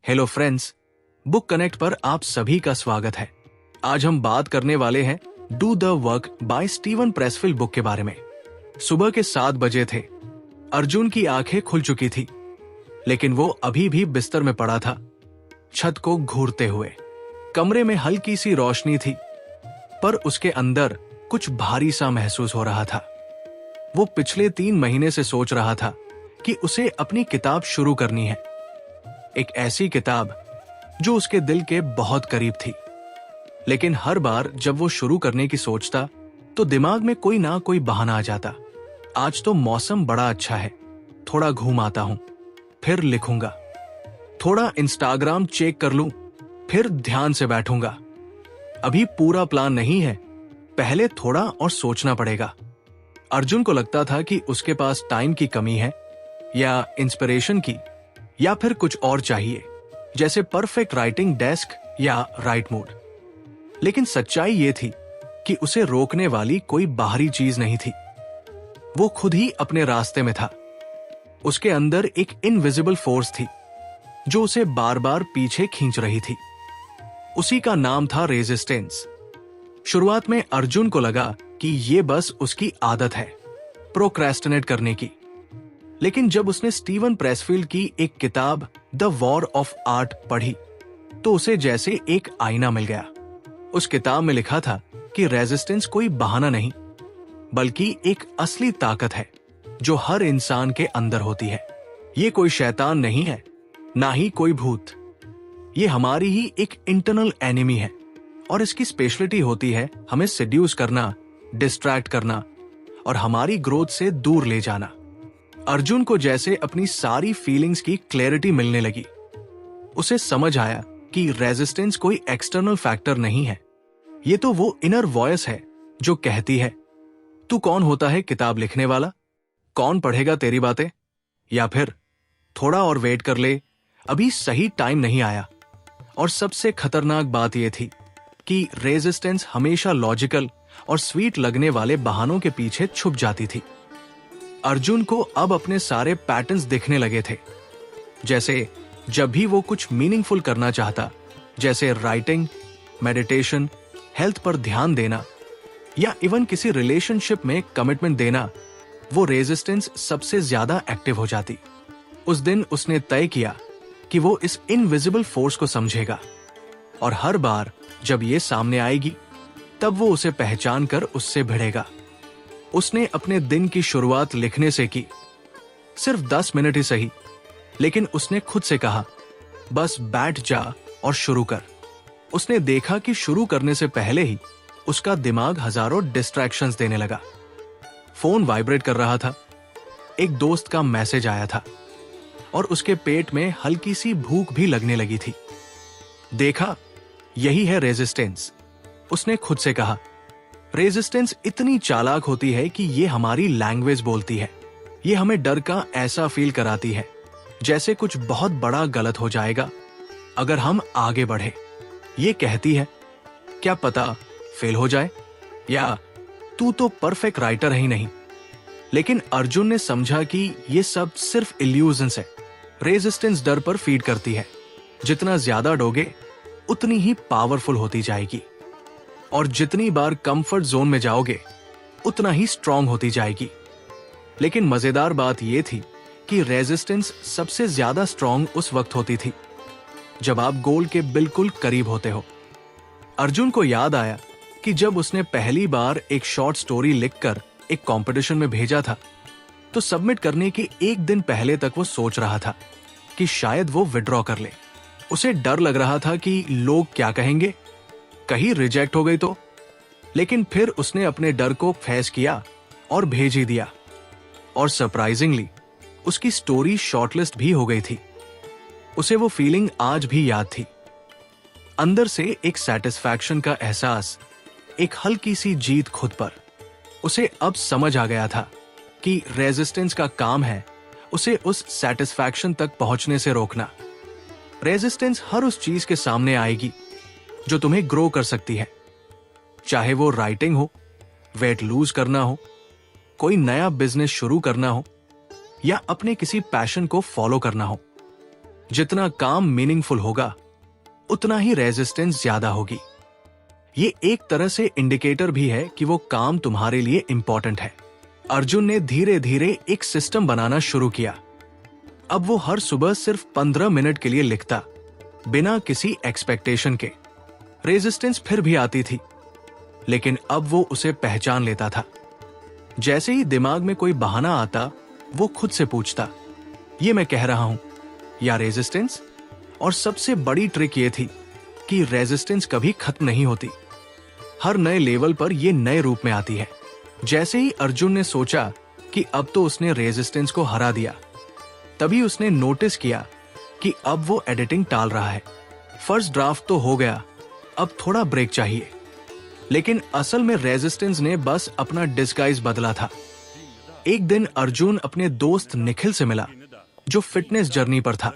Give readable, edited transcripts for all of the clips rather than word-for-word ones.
Hello friends, book connect पर आप सभी का स्वागत है। आज हम बात करने वाले हैं do the work by Steven Pressfield book के बारे में। सुबह के 7 बजे थे। अर्जुन की आंखें खुल चुकी थी, लेकिन वो अभी भी बिस्तर में पड़ा था, छत को घूरते हुए। कमरे में हल्की सी रोशनी थी, पर उसके अंदर कुछ भारी सा महसूस हो रहा था। वो पिछले 3 महीने से सोच रहा था कि उसे अपनी किताब शुरू करनी है, एक ऐसी किताब जो उसके दिल के बहुत करीब थी। लेकिन हर बार जब वो शुरू करने की सोचता तो दिमाग में कोई ना कोई बहाना आ जाता। आज तो मौसम बड़ा अच्छा है, थोड़ा घूम आता हूं, फिर लिखूंगा। थोड़ा इंस्टाग्राम चेक कर लूं, फिर ध्यान से बैठूंगा। अभी पूरा प्लान नहीं है, पहले थोड़ा और सोचना पड़ेगा। अर्जुन को लगता था कि उसके पास टाइम की कमी है, या इंस्पिरेशन की, या फिर कुछ और चाहिए, जैसे परफेक्ट राइटिंग डेस्क या राइट मूड। लेकिन सच्चाई ये थी कि उसे रोकने वाली कोई बाहरी चीज नहीं थी। वो खुद ही अपने रास्ते में था। उसके अंदर एक इनविजिबल फोर्स थी जो उसे बार बार पीछे खींच रही थी। उसी का नाम था रेजिस्टेंस। शुरुआत में अर्जुन को लगा कि ये बस उसकी आदत है, प्रोक्रेस्टिनेट करने की। लेकिन जब उसने स्टीवन प्रेसफील्ड की एक किताब द वॉर ऑफ आर्ट पढ़ी तो उसे जैसे एक आईना मिल गया। उस किताब में लिखा था कि रेजिस्टेंस कोई बहाना नहीं, बल्कि एक असली ताकत है जो हर इंसान के अंदर होती है। ये कोई शैतान नहीं है, ना ही कोई भूत। ये हमारी ही एक इंटरनल एनिमी है, और इसकी स्पेशलिटी होती है हमें सेड्यूस करना, डिस्ट्रैक्ट करना और हमारी ग्रोथ से दूर ले जाना। अर्जुन को जैसे अपनी सारी फीलिंग्स की क्लैरिटी मिलने लगी। उसे समझ आया कि रेजिस्टेंस कोई एक्सटर्नल फैक्टर नहीं है, ये तो वो इनर वॉइस है जो कहती है, तू कौन होता है किताब लिखने वाला? कौन पढ़ेगा तेरी बातें? या फिर थोड़ा और वेट कर ले, अभी सही टाइम नहीं आया। और सबसे खतरनाक बात यह थी कि रेजिस्टेंस हमेशा लॉजिकल और स्वीट लगने वाले बहानों के पीछे छुप जाती थी। अर्जुन को अब अपने सारे पैटर्न्स दिखने लगे थे। जैसे जब भी वो कुछ मीनिंगफुल करना चाहता, जैसे राइटिंग, मेडिटेशन, हेल्थ पर ध्यान देना, या इवन किसी रिलेशनशिप में कमिटमेंट देना, वो रेजिस्टेंस सबसे ज्यादा एक्टिव हो जाती। उस दिन उसने तय किया कि वो इस इनविजिबल फोर्स को समझेगा, और हर बार जब ये सामने आएगी तब वो उसे पहचान कर उससे भिड़ेगा। उसने अपने दिन की शुरुआत लिखने से की, सिर्फ 10 मिनट ही सही, लेकिन उसने खुद से कहा, बस बैठ जा और शुरू कर। उसने देखा कि शुरू करने से पहले ही उसका दिमाग हजारों डिस्ट्रैक्शंस देने लगा। फोन वाइब्रेट कर रहा था, एक दोस्त का मैसेज आया था, और उसके पेट में हल्की सी भूख भी लगने लगी थी। देखा, यही है रेजिस्टेंस, उसने खुद से कहा। रेजिस्टेंस इतनी चालाक होती है कि ये हमारी लैंग्वेज बोलती है। ये हमें डर का ऐसा फील कराती है जैसे कुछ बहुत बड़ा गलत हो जाएगा अगर हम आगे बढ़े। ये कहती है, क्या पता फेल हो जाए, या तू तो परफेक्ट राइटर ही नहीं। लेकिन अर्जुन ने समझा कि ये सब सिर्फ इल्यूजन्स है। रेजिस्टेंस डर पर फीड करती है। जितना ज्यादा डोगे उतनी ही पावरफुल होती जाएगी, और जितनी बार कंफर्ट जोन में जाओगे उतना ही स्ट्रांग होती जाएगी। लेकिन मजेदार बात यह थी कि रेजिस्टेंस सबसे ज्यादा स्ट्रांग उस वक्त होती थी जब आप गोल के बिल्कुल करीब होते हो। अर्जुन को याद आया कि जब उसने पहली बार एक शॉर्ट स्टोरी लिखकर एक कंपटीशन में भेजा था, तो सबमिट करने के एक दिन पहले तक वो सोच रहा था कि शायद वो विड्रॉ कर ले। उसे डर लग रहा था कि लोग क्या कहेंगे, कहीं रिजेक्ट हो गई तो। लेकिन फिर उसने अपने डर को फैस किया और भेज ही दिया, और सरप्राइजिंगली उसकी स्टोरी शॉर्टलिस्ट भी हो गई थी। उसे वो फीलिंग आज भी याद थी। अंदर से एक सैटिस्फैक्शन का एहसास, एक हल्की सी जीत खुद पर। उसे अब समझ आ गया था कि रेजिस्टेंस का काम है उसे उस सैटिस्फैक्शन तक पहुंचने से रोकना। रेजिस्टेंस हर उस चीज के सामने आएगी जो तुम्हें ग्रो कर सकती है, चाहे वो राइटिंग हो, वेट लूज करना हो, कोई नया बिजनेस शुरू करना हो, या अपने किसी पैशन को फॉलो करना हो। जितना काम मीनिंगफुल होगा उतना ही रेजिस्टेंस ज्यादा होगी। ये एक तरह से इंडिकेटर भी है कि वो काम तुम्हारे लिए इंपॉर्टेंट है। अर्जुन ने धीरे धीरे एक सिस्टम बनाना शुरू किया। अब वो हर सुबह सिर्फ 15 मिनट के लिए लिखता, बिना किसी एक्सपेक्टेशन के। रेजिस्टेंस फिर भी आती थी, लेकिन अब वो उसे पहचान लेता था। जैसे ही दिमाग में कोई बहाना आता, वो खुद से पूछता, ये मैं कह रहा हूं या रेजिस्टेंस? और सबसे बड़ी ट्रिक ये थी कि रेजिस्टेंस कभी खत्म नहीं होती। हर नए लेवल पर ये नए रूप में आती है। जैसे ही अर्जुन ने सोचा कि अब तो उसने रेजिस्टेंस को हरा दिया, तभी उसने नोटिस किया कि अब वो एडिटिंग टाल रहा है। फर्स्ट ड्राफ्ट तो हो गया, अब थोड़ा ब्रेक चाहिए। लेकिन असल में रेजिस्टेंस ने बस अपना डिस्गाइज बदला था। एक दिन अर्जुन अपने दोस्त निखिल से मिला, जो फिटनेस जर्नी पर था।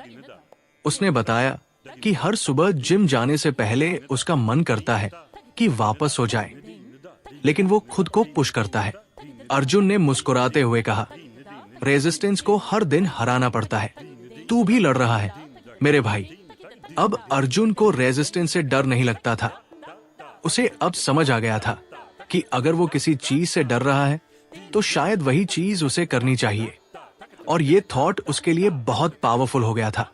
उसने बताया कि हर सुबह जिम जाने से पहले उसका मन करता है कि वापस हो जाए, लेकिन वो खुद को पुश करता है। अर्जुन ने मुस्कुराते हुए कहा, रेजिस्टेंस को हर दिन हराना पड़ता है, तू भी लड़ रहा है मेरे भाई। अब अर्जुन को रेजिस्टेंस से डर नहीं लगता था। उसे अब समझ आ गया था कि अगर वो किसी चीज से डर रहा है तो शायद वही चीज उसे करनी चाहिए। और ये थॉट उसके लिए बहुत पावरफुल हो गया था।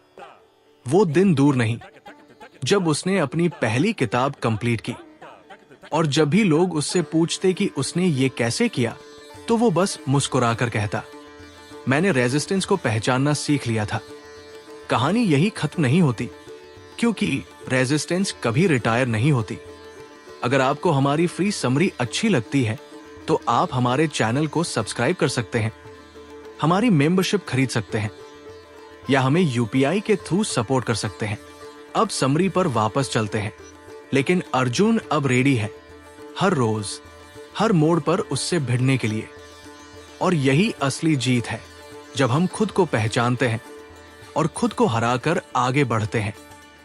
वो दिन दूर नहीं जब उसने अपनी पहली किताब कंप्लीट की, और जब भी लोग उससे पूछते कि उसने ये कैसे किया, तो वो बस मुस्कुराकर कहता, मैंने रेजिस्टेंस को पहचानना सीख लिया था। कहानी यही खत्म नहीं होती, क्योंकि रेजिस्टेंस कभी रिटायर नहीं होती। अगर आपको हमारी फ्री समरी अच्छी लगती है तो आप हमारे चैनल को सब्सक्राइब कर सकते हैं, हमारी मेंबरशिप खरीद सकते हैं, या हमें यूपीआई के थ्रू सपोर्ट कर सकते हैं। अब समरी पर वापस चलते हैं। लेकिन अर्जुन अब रेडी है, हर रोज हर मोड़ पर उससे भिड़ने के लिए। और यही असली जीत है, जब हम खुद को पहचानते हैं और खुद को हराकर आगे बढ़ते हैं।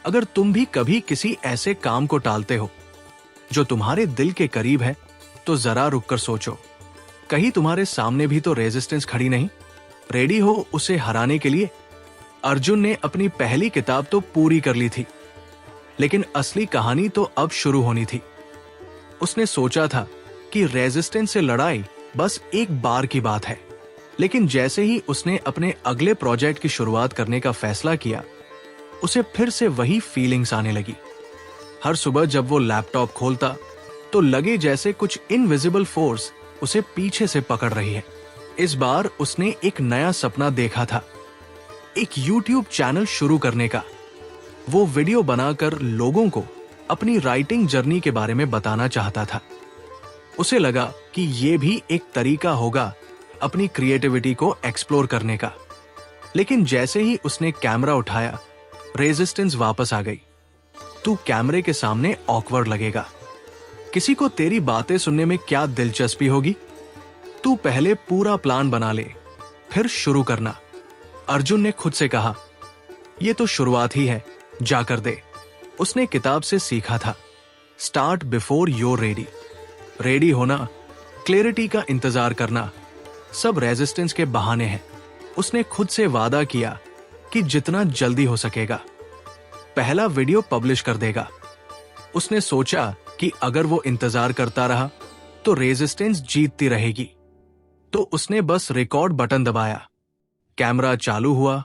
अगर तुम भी कभी किसी ऐसे काम को टालते हो जो तुम्हारे दिल के करीब है, तो जरा रुककर सोचो, कहीं तुम्हारे सामने भी तो रेजिस्टेंस खड़ी नहीं? रेडी हो उसे हराने के लिए? अर्जुन ने अपनी पहली किताब तो पूरी कर ली थी, लेकिन असली कहानी तो अब शुरू होनी थी। उसने सोचा था कि रेजिस्टेंस से लड़ाई बस एक बार की बात है, लेकिन जैसे ही उसने अपने अगले प्रोजेक्ट की शुरुआत करने का फैसला किया, उसे फिर से वही फीलिंग्स आने लगी। हर सुबह जब वो लैपटॉप खोलता तो लगे जैसे कुछ इनविजिबल फोर्स उसे पीछे से पकड़ रही है। इस बार उसने एक नया सपना देखा था, एक YouTube चैनल शुरू करने का। वो वीडियो बनाकर लोगों को अपनी राइटिंग जर्नी के बारे में बताना चाहता था। उसे लगा कि ये भी एक तरीका होगा अपनी क्रिएटिविटी को एक्सप्लोर करने का। लेकिन जैसे ही उसने कैमरा उठाया, रेजिस्टेंस वापस आ गई। तू कैमरे के सामने ऑकवर्ड लगेगा, किसी को तेरी बातें सुनने में क्या दिलचस्पी होगी? तू पहले पूरा प्लान बना ले, फिर शुरू करना। अर्जुन ने खुद से कहा, यह तो शुरुआत ही है, जाकर दे। उसने किताब से सीखा था, start before your ready. Ready होना, क्लैरिटी का इंतजार करना, सब रेजिस्टेंस के बहाने हैं। उसने खुद से वादा किया कि जितना जल्दी हो सकेगा पहला वीडियो पब्लिश कर देगा। उसने सोचा कि अगर वो इंतजार करता रहा तो रेजिस्टेंस जीतती रहेगी। तो उसने बस रिकॉर्ड बटन दबाया, कैमरा चालू हुआ,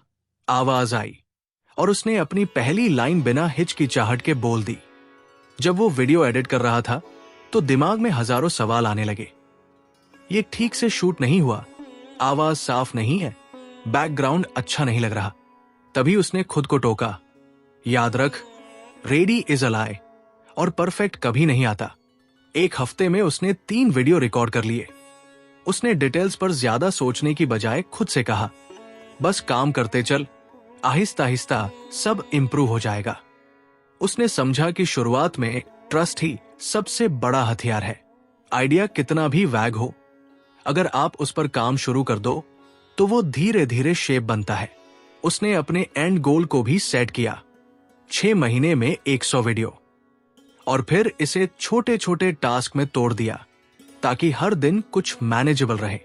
आवाज आई, और उसने अपनी पहली लाइन बिना हिचकिचाहट के बोल दी। जब वो वीडियो एडिट कर रहा था तो दिमाग में हजारों सवाल आने लगे। ये ठीक से शूट नहीं हुआ, आवाज साफ नहीं है, बैकग्राउंड अच्छा नहीं लग रहा। तभी उसने खुद को टोका, याद रख, रेडी इज अ लाई, और परफेक्ट कभी नहीं आता। एक हफ्ते में उसने 3 वीडियो रिकॉर्ड कर लिए। उसने डिटेल्स पर ज्यादा सोचने की बजाय खुद से कहा, बस काम करते चल, आहिस्ता आहिस्ता सब इंप्रूव हो जाएगा। उसने समझा कि शुरुआत में ट्रस्ट ही सबसे बड़ा हथियार है। आइडिया कितना भी वैग हो, अगर आप उस पर काम शुरू कर दो तो वो धीरे धीरे शेप बनता है। उसने अपने एंड गोल को भी सेट किया, 6 महीने में 100 वीडियो, और फिर इसे छोटे छोटे टास्क में तोड़ दिया ताकि हर दिन कुछ मैनेजेबल रहे।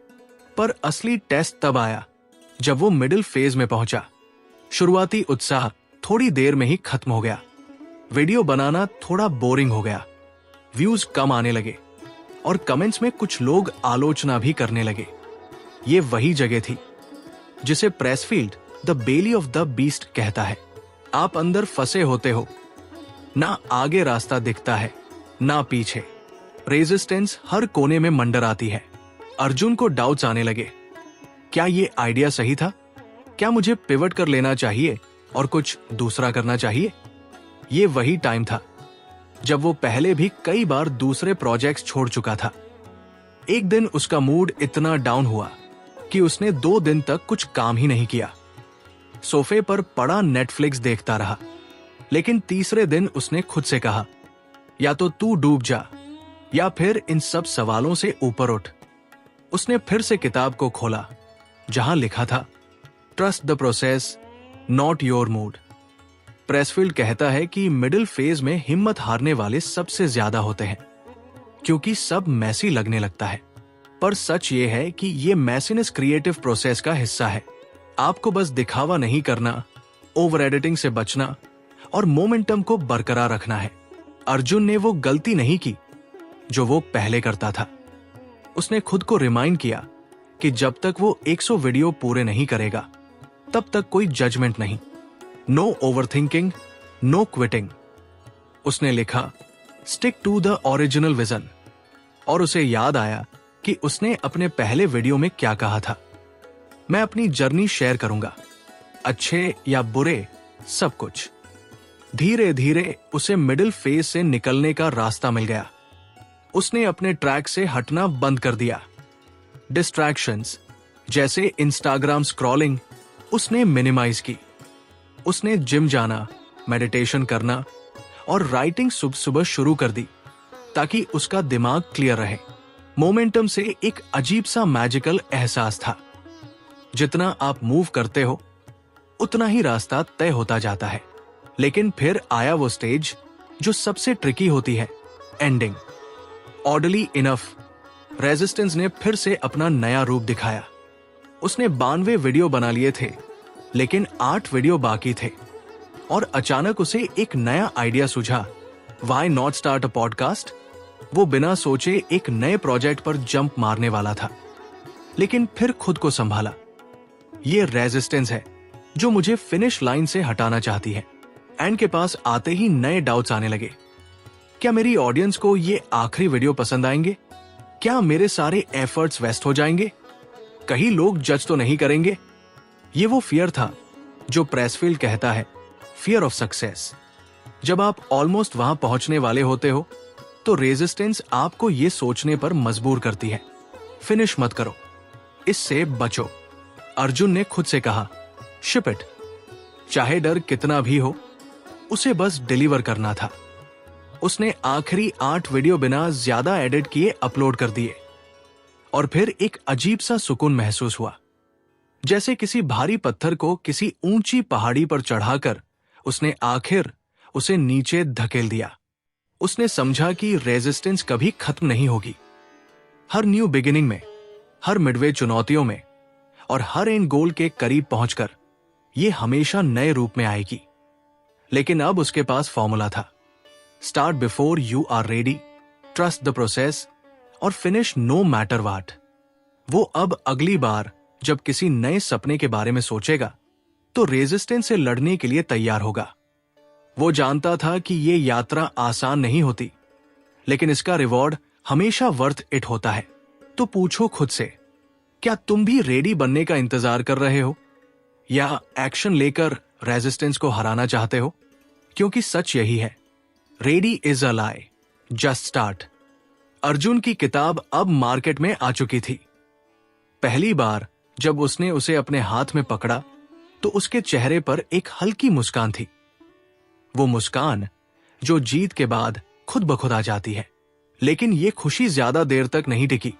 पर असली टेस्ट तब आया जब वो मिडिल फेज में पहुंचा। शुरुआती उत्साह थोड़ी देर में ही खत्म हो गया। वीडियो बनाना थोड़ा बोरिंग हो गया, व्यूज कम आने लगे और कमेंट्स में कुछ लोग आलोचना भी करने लगे। ये वही जगह थी जिसे Pressfield the belly of the beast कहता है। आप अंदर फंसे होते हो, ना आगे रास्ता दिखता है ना पीछे। रेजिस्टेंस हर कोने में मंडर आती है। अर्जुन को डाउट्स आने लगे। क्या ये आइडिया सही था? क्या मुझे पिवट कर लेना चाहिए और कुछ दूसरा करना चाहिए? ये वही टाइम था जब वो पहले भी कई बार दूसरे प्रोजेक्ट्स छोड़ चुका था। एक दिन उसका मूड इतना डाउन हुआ कि उसने 2 दिन तक कुछ काम ही नहीं किया। सोफे पर पड़ा नेटफ्लिक्स देखता रहा। लेकिन तीसरे दिन उसने खुद से कहा, या तो तू डूब जा या फिर इन सब सवालों से ऊपर उठ। उसने फिर से किताब को खोला जहां लिखा था, trust the process, not your mood. Pressfield कहता है कि मिडिल फेज में हिम्मत हारने वाले सबसे ज्यादा होते हैं, क्योंकि सब मैसी लगने लगता है। पर सच ये है कि ये मैसीनेस क्रिएटिव प्रोसेस का हिस्सा है। आपको बस दिखावा नहीं करना, ओवर एडिटिंग से बचना और मोमेंटम को बरकरार रखना है। अर्जुन ने वो गलती नहीं की जो वो पहले करता था। उसने खुद को रिमाइंड किया कि जब तक वो 100 वीडियो पूरे नहीं करेगा तब तक कोई जजमेंट नहीं। No overthinking, no quitting. उसने लिखा, stick to the original vision. और उसे याद आया कि उसने अपने पहले वीडियो में क्या कहा था, मैं अपनी जर्नी शेयर करूंगा, अच्छे या बुरे, सब कुछ। धीरे धीरे उसे मिडिल फेज से निकलने का रास्ता मिल गया। उसने अपने ट्रैक से हटना बंद कर दिया। डिस्ट्रैक्शंस जैसे इंस्टाग्राम स्क्रॉलिंग उसने मिनिमाइज की। उसने जिम जाना, मेडिटेशन करना और राइटिंग सुबह सुबह शुरू कर दी ताकि उसका दिमाग क्लियर रहे। मोमेंटम से एक अजीब सा मैजिकल एहसास था। जितना आप मूव करते हो उतना ही रास्ता तय होता जाता है। लेकिन फिर आया वो स्टेज जो सबसे ट्रिकी होती है, एंडिंग। ऑर्डरली इनफ, रेजिस्टेंस ने फिर से अपना नया रूप दिखाया। उसने 92 वीडियो बना लिए थे, लेकिन 8 वीडियो बाकी थे और अचानक उसे एक नया आइडिया सूझा। Why not start a podcast? वो बिना सोचे एक नए प्रोजेक्ट पर जंप मारने वाला था, लेकिन फिर खुद को संभाला। ये रेजिस्टेंस है जो मुझे फिनिश लाइन से हटाना चाहती है। एंड के पास आते ही नए डाउट्स आने लगे। क्या मेरी ऑडियंस को ये आखिरी वीडियो पसंद आएंगे? क्या मेरे सारे एफर्ट्स वेस्ट हो जाएंगे? कहीं लोग जज तो नहीं करेंगे? ये वो फियर था जो प्रेसफील्ड कहता है, फियर ऑफ सक्सेस। जब आप ऑलमोस्ट वहां पहुंचने वाले होते हो तो रेजिस्टेंस आपको ये सोचने पर मजबूर करती है, फिनिश मत करो, इससे बचो। अर्जुन ने खुद से कहा, शिप इट। चाहे डर कितना भी हो, उसे बस डिलीवर करना था। उसने आखिरी 8 वीडियो बिना ज्यादा एडिट किए अपलोड कर दिए और फिर एक अजीब सा सुकून महसूस हुआ, जैसे किसी भारी पत्थर को किसी ऊंची पहाड़ी पर चढ़ाकर उसने आखिर उसे नीचे धकेल दिया। उसने समझा कि रेजिस्टेंस कभी खत्म नहीं होगी। हर न्यू बिगिनिंग में, हर मिडवे चुनौतियों में और हर एंड गोल के करीब पहुंचकर ये हमेशा नए रूप में आएगी। लेकिन अब उसके पास फॉर्मूला था, start before you are ready, trust the process और फिनिश नो मैटर व्हाट। वो अब अगली बार जब किसी नए सपने के बारे में सोचेगा तो रेजिस्टेंस से लड़ने के लिए तैयार होगा। वो जानता था कि ये यात्रा आसान नहीं होती, लेकिन इसका रिवॉर्ड हमेशा वर्थ इट होता है। तो पूछो खुद से, क्या तुम भी रेडी बनने का इंतजार कर रहे हो या एक्शन लेकर रेजिस्टेंस को हराना चाहते हो? क्योंकि सच यही है, ready is a lie, just start. Arjun की किताब अब मार्केट में आ चुकी थी। पहली बार जब उसने उसे अपने हाथ में पकड़ा तो उसके चेहरे पर एक हल्की मुस्कान थी। वो मुस्कान जो जीत के बाद खुद ब खुद आ जाती है। लेकिन ये खुशी ज्यादा देर तक नहीं टिकी।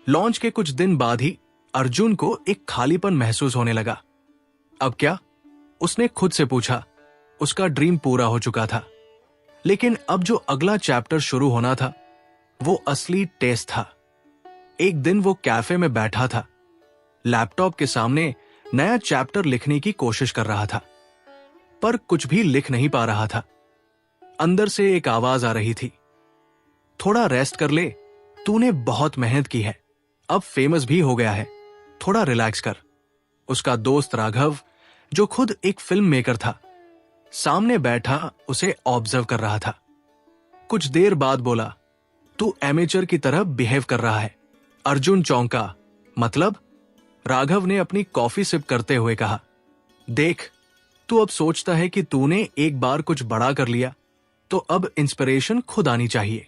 लॉन्च के कुछ दिन बाद ही अर्जुन को एक खालीपन महसूस होने लगा। अब क्या? उसने खुद से पूछा। उसका ड्रीम पूरा हो चुका था, लेकिन अब जो अगला चैप्टर शुरू होना था वो असली टेस्ट था। एक दिन वो कैफे में बैठा था, लैपटॉप के सामने नया चैप्टर लिखने की कोशिश कर रहा था। पर कुछ भी लिख नहीं पा रहा था। अंदर से एक आवाज आ रही थी, थोड़ा रेस्ट कर ले, तूने बहुत मेहनत की है, अब फेमस भी हो गया है, थोड़ा रिलैक्स कर। उसका दोस्त राघव, जो खुद एक फिल्म मेकर था, सामने बैठा उसे ऑब्जर्व कर रहा था। कुछ देर बाद बोला, तू एमेचर की तरह बिहेव कर रहा है। अर्जुन चौंका, मतलब? राघव ने अपनी कॉफी सिप करते हुए कहा, देख, तू अब सोचता है कि तूने एक बार कुछ बड़ा कर लिया तो अब इंस्पिरेशन खुद आनी चाहिए,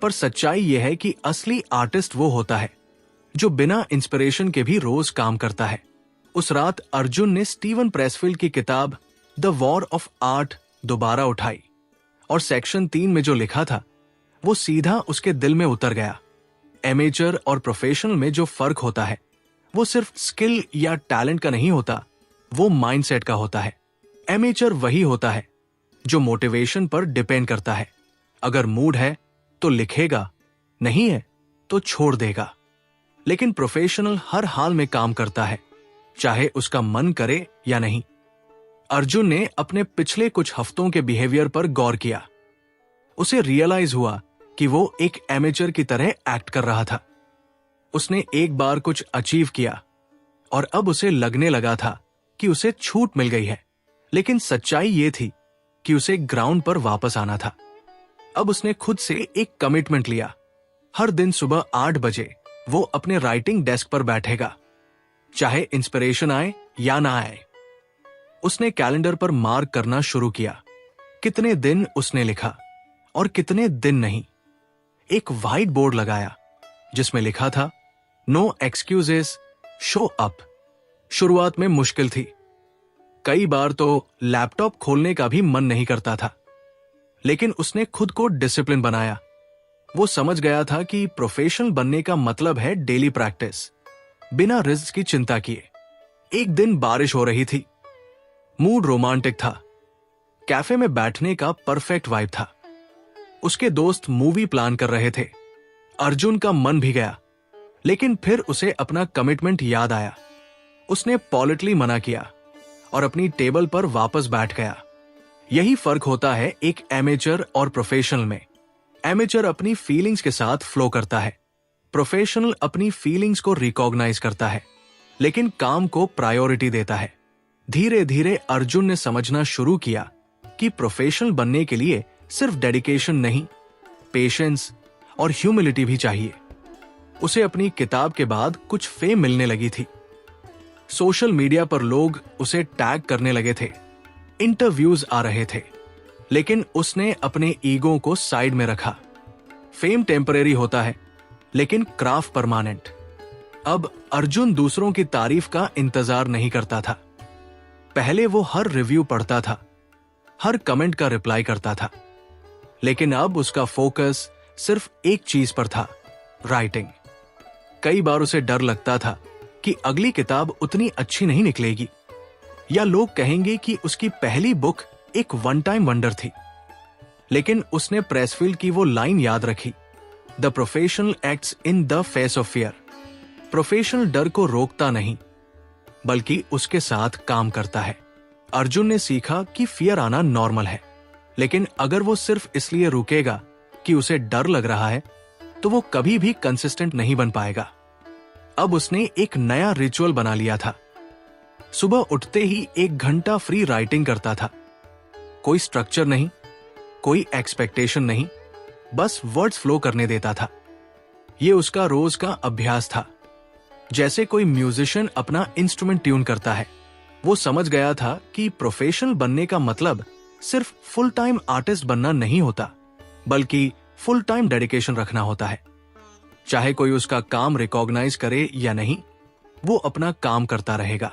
पर सच्चाई यह है कि असली आर्टिस्ट वो होता है जो बिना इंस्पिरेशन के भी रोज काम करता है। उस रात अर्जुन ने स्टीवन प्रेसफील्ड की किताब द वॉर ऑफ आर्ट दोबारा उठाई और सेक्शन 3 में जो लिखा था वो सीधा उसके दिल में उतर गया। एमेचर और प्रोफेशनल में जो फर्क होता है वो सिर्फ स्किल या टैलेंट का नहीं होता, वो माइंडसेट का होता है। एमेचर वही होता है जो मोटिवेशन पर डिपेंड करता है। अगर मूड है तो लिखेगा, नहीं है तो छोड़ देगा। लेकिन प्रोफेशनल हर हाल में काम करता है, चाहे उसका मन करे या नहीं। अर्जुन ने अपने पिछले कुछ हफ्तों के बिहेवियर पर गौर किया। उसे रियलाइज हुआ कि वो एक एमेचर की तरह एक्ट कर रहा था। उसने एक बार कुछ अचीव किया और अब उसे लगने लगा था कि उसे छूट मिल गई है, लेकिन सच्चाई ये थी कि उसे ग्राउंड पर वापस आना था। अब उसने खुद से एक कमिटमेंट लिया, हर दिन सुबह 8 बजे वो अपने राइटिंग डेस्क पर बैठेगा, चाहे इंस्पिरेशन आए या ना आए। उसने कैलेंडर पर मार्क करना शुरू किया, कितने दिन उसने लिखा और कितने दिन नहीं। एक व्हाइट बोर्ड लगाया जिसमें लिखा था, नो एक्सक्यूजेस, शो अप। शुरुआत में मुश्किल थी, कई बार तो लैपटॉप खोलने का भी मन नहीं करता था, लेकिन उसने खुद को डिसिप्लिन बनाया। वो समझ गया था कि प्रोफेशनल बनने का मतलब है डेली प्रैक्टिस, बिना रिस्क की चिंता किए। एक दिन बारिश हो रही थी, मूड रोमांटिक था, कैफे में बैठने का परफेक्ट वाइब था। उसके दोस्त मूवी प्लान कर रहे थे। अर्जुन का मन भी गया, लेकिन फिर उसे अपना कमिटमेंट याद आया। उसने पॉलिटली मना किया और अपनी टेबल पर वापस बैठ गया। यही फर्क होता है एक एमेचर और प्रोफेशनल में। एमेचर अपनी फीलिंग्स के साथ फ्लो करता है, प्रोफेशनल अपनी फीलिंग्स को रिकॉग्नाइज करता है, लेकिन काम को प्रायोरिटी देता है। धीरे धीरे अर्जुन ने समझना शुरू किया कि प्रोफेशनल बनने के लिए सिर्फ डेडिकेशन नहीं, पेशेंस और ह्यूमिलिटी भी चाहिए। उसे अपनी किताब के बाद कुछ फेम मिलने लगी थी। सोशल मीडिया पर लोग उसे टैग करने लगे थे, इंटरव्यूज आ रहे थे, लेकिन उसने अपने ईगो को साइड में रखा। फेम टेम्परेरी होता है, लेकिन क्राफ्ट परमानेंट। अब अर्जुन दूसरों की तारीफ का इंतजार नहीं करता था। पहले वो हर रिव्यू पढ़ता था, हर कमेंट का रिप्लाई करता था, लेकिन अब उसका फोकस सिर्फ एक चीज पर था, राइटिंग। कई बार उसे डर लगता था कि अगली किताब उतनी अच्छी नहीं निकलेगी, या लोग कहेंगे कि उसकी पहली बुक एक वन टाइम वंडर थी। लेकिन उसने प्रेसफील्ड की वो लाइन याद रखी, the professional acts in the face of fear. Professional डर को रोकता नहीं, बल्कि उसके साथ काम करता है। अर्जुन ने सीखा कि फियर आना नॉर्मल है, लेकिन अगर वो सिर्फ इसलिए रुकेगा कि उसे डर लग रहा है, तो वो कभी भी कंसिस्टेंट नहीं बन पाएगा। अब उसने एक नया रिचुअल बना लिया था। सुबह उठते ही 1 घंटा फ्री राइटिंग करता था। कोई स्ट्रक्चर नहीं, कोई एक्सपेक्टेशन नहीं, बस वर्ड्स फ्लो करने देता था। ये उसका रोज का अभ्यास था, जैसे कोई म्यूजिशियन अपना इंस्ट्रूमेंट ट्यून करता है। वो समझ गया था कि प्रोफेशनल बनने का मतलब सिर्फ फुल टाइम आर्टिस्ट बनना नहीं होता, बल्कि फुल टाइम डेडिकेशन रखना होता है। चाहे कोई उसका काम रिकॉग्नाइज करे या नहीं, वो अपना काम करता रहेगा।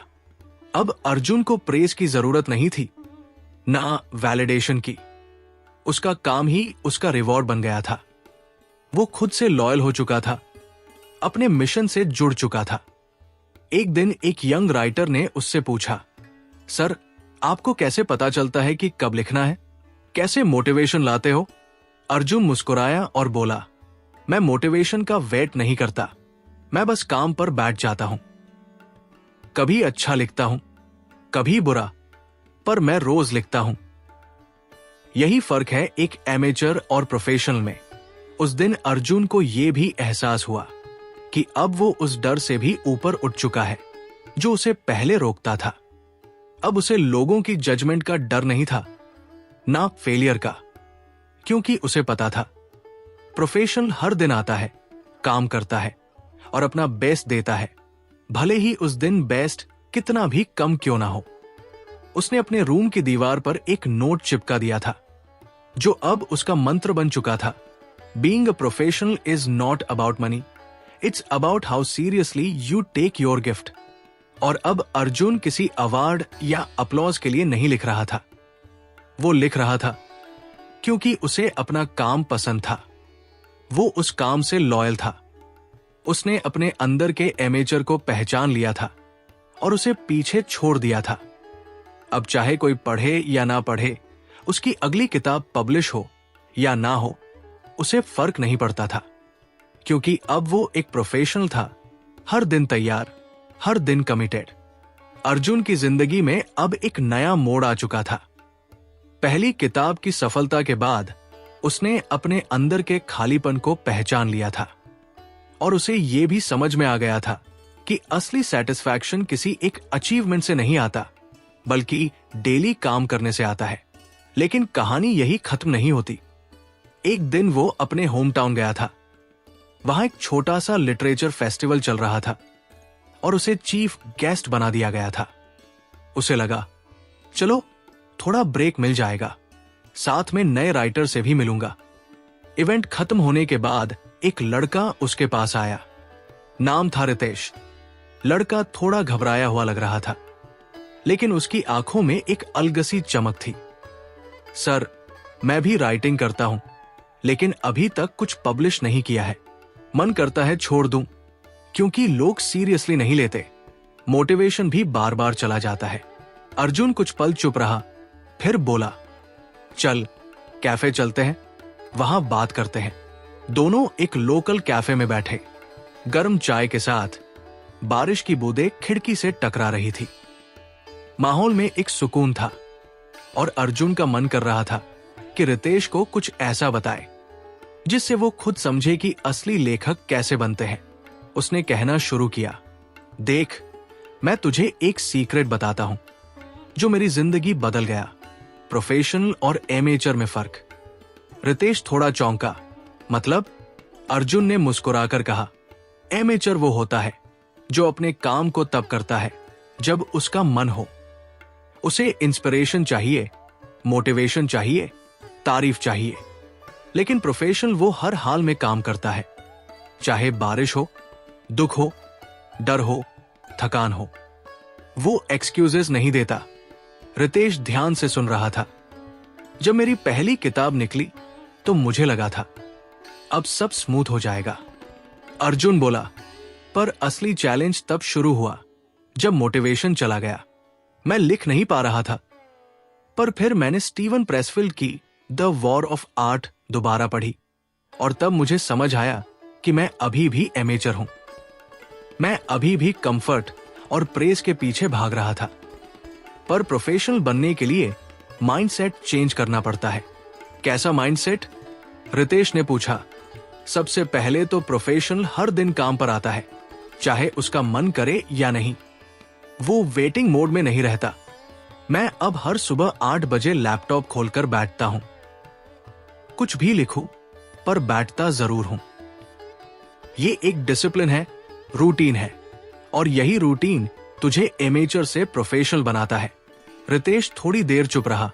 अब अर्जुन को प्रेज की जरूरत नहीं थी, ना वैलिडेशन की। उसका काम ही उसका रिवॉर्ड बन गया था। वो खुद से लॉयल हो चुका था, अपने मिशन से जुड़ चुका था। एक दिन एक यंग राइटर ने उससे पूछा, सर, आपको कैसे पता चलता है कि कब लिखना है? कैसे मोटिवेशन लाते हो? अर्जुन मुस्कुराया और बोला, मैं मोटिवेशन का वेट नहीं करता, मैं बस काम पर बैठ जाता हूं। कभी अच्छा लिखता हूं, कभी बुरा, पर मैं रोज लिखता हूं। यही फर्क है एक एमेचर और प्रोफेशनल में। उस दिन अर्जुन को यह भी एहसास हुआ कि अब वो उस डर से भी ऊपर उठ चुका है जो उसे पहले रोकता था। अब उसे लोगों की जजमेंट का डर नहीं था, ना फेलियर का, क्योंकि उसे पता था प्रोफेशनल हर दिन आता है, काम करता है और अपना बेस्ट देता है, भले ही उस दिन बेस्ट कितना भी कम क्यों ना हो। उसने अपने रूम की दीवार पर एक नोट चिपका दिया था जो अब उसका मंत्र बन चुका था। Being a professional is not about money, it's about how seriously you take your gift. और अब अर्जुन किसी अवार्ड या अपलॉज के लिए नहीं लिख रहा था, वो लिख रहा था क्योंकि उसे अपना काम पसंद था। वो उस काम से लॉयल था। उसने अपने अंदर के एमेचर को पहचान लिया था और उसे पीछे छोड़ दिया था। अब चाहे कोई पढ़े या ना पढ़े, उसकी अगली किताब पब्लिश हो या ना हो, उसे फर्क नहीं पड़ता था, क्योंकि अब वो एक प्रोफेशनल था, हर दिन तैयार, हर दिन कमिटेड। अर्जुन की जिंदगी में अब एक नया मोड़ आ चुका था। पहली किताब की सफलता के बाद उसने अपने अंदर के खालीपन को पहचान लिया था और उसे यह भी समझ में आ गया था कि असली सेटिस्फैक्शन किसी एक अचीवमेंट से नहीं आता, बल्कि डेली काम करने से आता है। लेकिन कहानी यही खत्म नहीं होती। एक दिन वो अपने होम टाउन गया था। वहां एक छोटा सा लिटरेचर फेस्टिवल चल रहा था और उसे चीफ गेस्ट बना दिया गया था। उसे लगा, चलो थोड़ा ब्रेक मिल जाएगा, साथ में नए राइटर से भी मिलूंगा। इवेंट खत्म होने के बाद एक लड़का उसके पास आया। नाम था रितेश। लड़का थोड़ा घबराया हुआ लग रहा था, लेकिन उसकी आंखों में एक अलगसी चमक थी। सर, मैं भी राइटिंग करता हूं, लेकिन अभी तक कुछ पब्लिश नहीं किया है। मन करता है छोड़ दूं, क्योंकि लोग सीरियसली नहीं लेते। मोटिवेशन भी बार बार चला जाता है। अर्जुन कुछ पल चुप रहा, फिर बोला, चल कैफे चलते हैं, वहां बात करते हैं। दोनों एक लोकल कैफे में बैठे, गर्म चाय के साथ। बारिश की बूंदें खिड़की से टकरा रही थी। माहौल में एक सुकून था और अर्जुन का मन कर रहा था कि रितेश को कुछ ऐसा बताए जिससे वो खुद समझे कि असली लेखक कैसे बनते हैं। उसने कहना शुरू किया, देख, मैं तुझे एक सीक्रेट बताता हूं जो मेरी जिंदगी बदल गया। प्रोफेशनल और एमेचर में फर्क। रितेश थोड़ा चौंका। मतलब? अर्जुन ने मुस्कुराकर कहा, एमेचर वो होता है जो अपने काम को तब करता है जब उसका मन हो। उसे इंस्पिरेशन चाहिए, मोटिवेशन चाहिए, तारीफ चाहिए। लेकिन प्रोफेशनल वो हर हाल में काम करता है, चाहे बारिश हो, दुख हो, डर हो, थकान हो। वो एक्सक्यूजेस नहीं देता। रितेश ध्यान से सुन रहा था। जब मेरी पहली किताब निकली तो मुझे लगा था अब सब स्मूथ हो जाएगा। अर्जुन बोला, पर असली चैलेंज तब शुरू हुआ जब मोटिवेशन चला गया। मैं लिख नहीं पा रहा था। पर फिर मैंने स्टीवन प्रेसफील्ड की द वॉर ऑफ आर्ट दोबारा पढ़ी और तब मुझे समझ आया कि मैं अभी भी एमेचर हूं। मैं अभी भी कंफर्ट और प्रेज के पीछे भाग रहा था। पर प्रोफेशनल बनने के लिए माइंडसेट चेंज करना पड़ता है। कैसा माइंडसेट? रितेश ने पूछा। सबसे पहले तो प्रोफेशनल हर दिन काम पर आता है, चाहे उसका मन करे या नहीं। वो वेटिंग मोड में नहीं रहता। मैं अब हर सुबह 8 बजे लैपटॉप खोलकर बैठता हूं। कुछ भी लिखूं, पर बैठता जरूर हूं। ये एक डिसिप्लिन है, रूटीन है, और यही रूटीन तुझे एमेचर से प्रोफेशनल बनाता है। रितेश थोड़ी देर चुप रहा,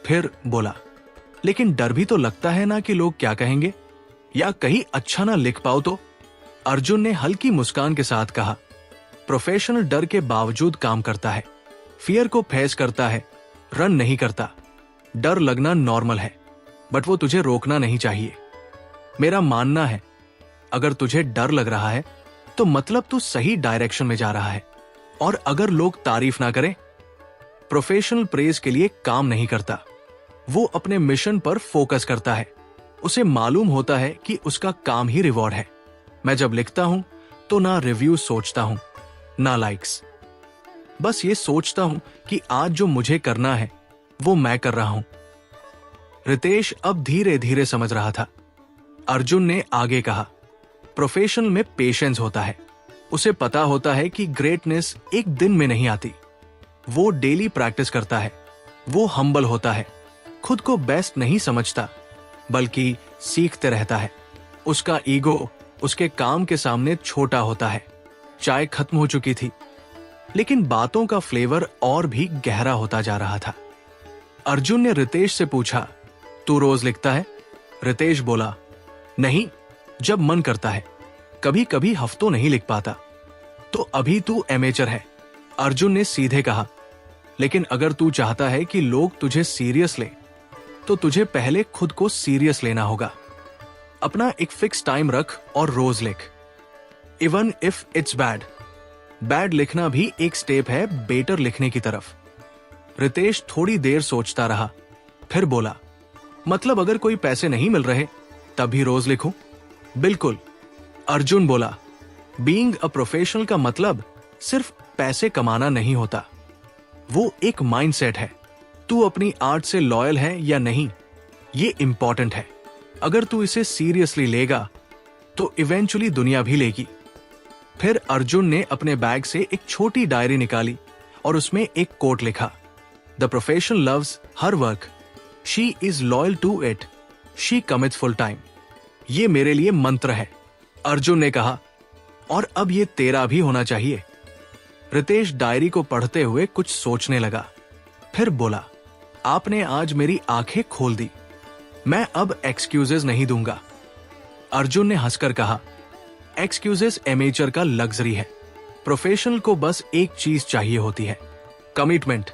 फिर बोला, लेकिन डर भी तो लगता है ना कि लोग क्या कहेंगे, या कहीं अच्छा ना लिख पाओ तो। अर्जुन ने हल्की मुस्कान के साथ कहा, प्रोफेशनल डर के बावजूद काम करता है, फियर को फेस करता है, रन नहीं करता। डर लगना नॉर्मल है, बट वो तुझे रोकना नहीं चाहिए। मेरा मानना है, अगर तुझे डर लग रहा है तो मतलब तू सही डायरेक्शन में जा रहा है। और अगर लोग तारीफ ना करें, प्रोफेशनल प्रेज के लिए काम नहीं करता। वो अपने मिशन पर फोकस करता है। उसे मालूम होता है कि उसका काम ही रिवॉर्ड है। मैं जब लिखता हूं तो ना रिव्यू सोचता हूं, ना लाइक्स। बस ये सोचता हूं कि आज जो मुझे करना है वो मैं कर रहा हूं। रितेश अब धीरे धीरे समझ रहा था। अर्जुन ने आगे कहा, प्रोफेशनल में पेशेंस होता है। उसे पता होता है कि ग्रेटनेस एक दिन में नहीं आती। वो डेली प्रैक्टिस करता है। वो हम्बल होता है, खुद को बेस्ट नहीं समझता बल्कि सीखते रहता है। उसका ईगो उसके काम के सामने छोटा होता है। चाय खत्म हो चुकी थी, लेकिन बातों का फ्लेवर और भी गहरा होता जा रहा था। अर्जुन ने रितेश से पूछा, तू रोज लिखता है? रितेश बोला, नहीं, जब मन करता है। कभी कभी हफ्तों नहीं लिख पाता। तो अभी तू एमेचर है, अर्जुन ने सीधे कहा। लेकिन अगर तू चाहता है कि लोग तुझे सीरियस ले, तो तुझे पहले खुद को सीरियस लेना होगा। अपना एक फिक्स टाइम रख और रोज लिख। Even if it's bad. Bad लिखना भी एक स्टेप है बेटर लिखने की तरफ। रितेश थोड़ी देर सोचता रहा, फिर बोला, मतलब अगर कोई पैसे नहीं मिल रहे तभी रोज लिखूं? बिल्कुल, अर्जुन बोला। बीइंग अ प्रोफेशनल का मतलब सिर्फ पैसे कमाना नहीं होता। वो एक माइंडसेट है। तू अपनी आर्ट से लॉयल है या नहीं, ये इंपॉर्टेंट है। अगर तू इसे सीरियसली लेगा तो इवेंचुअली दुनिया भी लेगी। फिर अर्जुन ने अपने बैग से एक छोटी डायरी निकाली और उसमें एक कोट लिखा, the professional loves her work, she is loyal to it, she commits full time. ये मेरे लिए मंत्र है, अर्जुन ने कहा। और अब ये तेरा भी होना चाहिए। रितेश डायरी को पढ़ते हुए कुछ सोचने लगा, फिर बोला, आपने आज मेरी आंखें खोल दी। मैं अब एक्सक्यूजेस नहीं दूंगा। अर्जुन ने हंसकर कहा, एक्सक्यूजेस एमेचर का लग्जरी है। प्रोफेशनल को बस एक चीज चाहिए होती है, कमिटमेंट।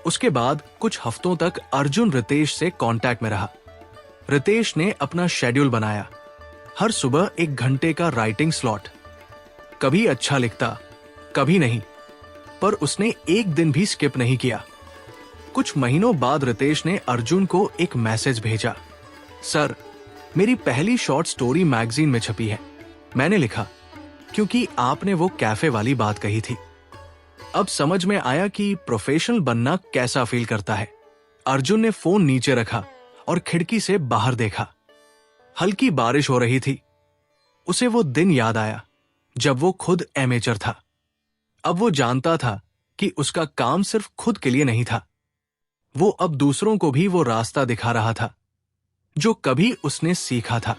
उसके बाद कुछ हफ्तों तक अर्जुन रितेश से कांटेक्ट में रहा। रितेश ने अपना शेड्यूल बनाया। हर सुबह 1 घंटे का राइटिंग स्लॉट। कभी अच्छा लिखता, कभी नहीं, पर उसने एक दिन भी स्किप नहीं किया। कुछ महीनों बाद रितेश ने अर्जुन को एक मैसेज भेजा, सर, मेरी पहली शॉर्ट स्टोरी मैगजीन में छपी है। मैंने लिखा क्योंकि आपने वो कैफे वाली बात कही थी। अब समझ में आया कि प्रोफेशनल बनना कैसा फील करता है। अर्जुन ने फोन नीचे रखा और खिड़की से बाहर देखा। हल्की बारिश हो रही थी। उसे वो दिन याद आया जब वो खुद एमेचर था। अब वो जानता था कि उसका काम सिर्फ खुद के लिए नहीं था। वो अब दूसरों को भी वो रास्ता दिखा रहा था जो कभी उसने सीखा था।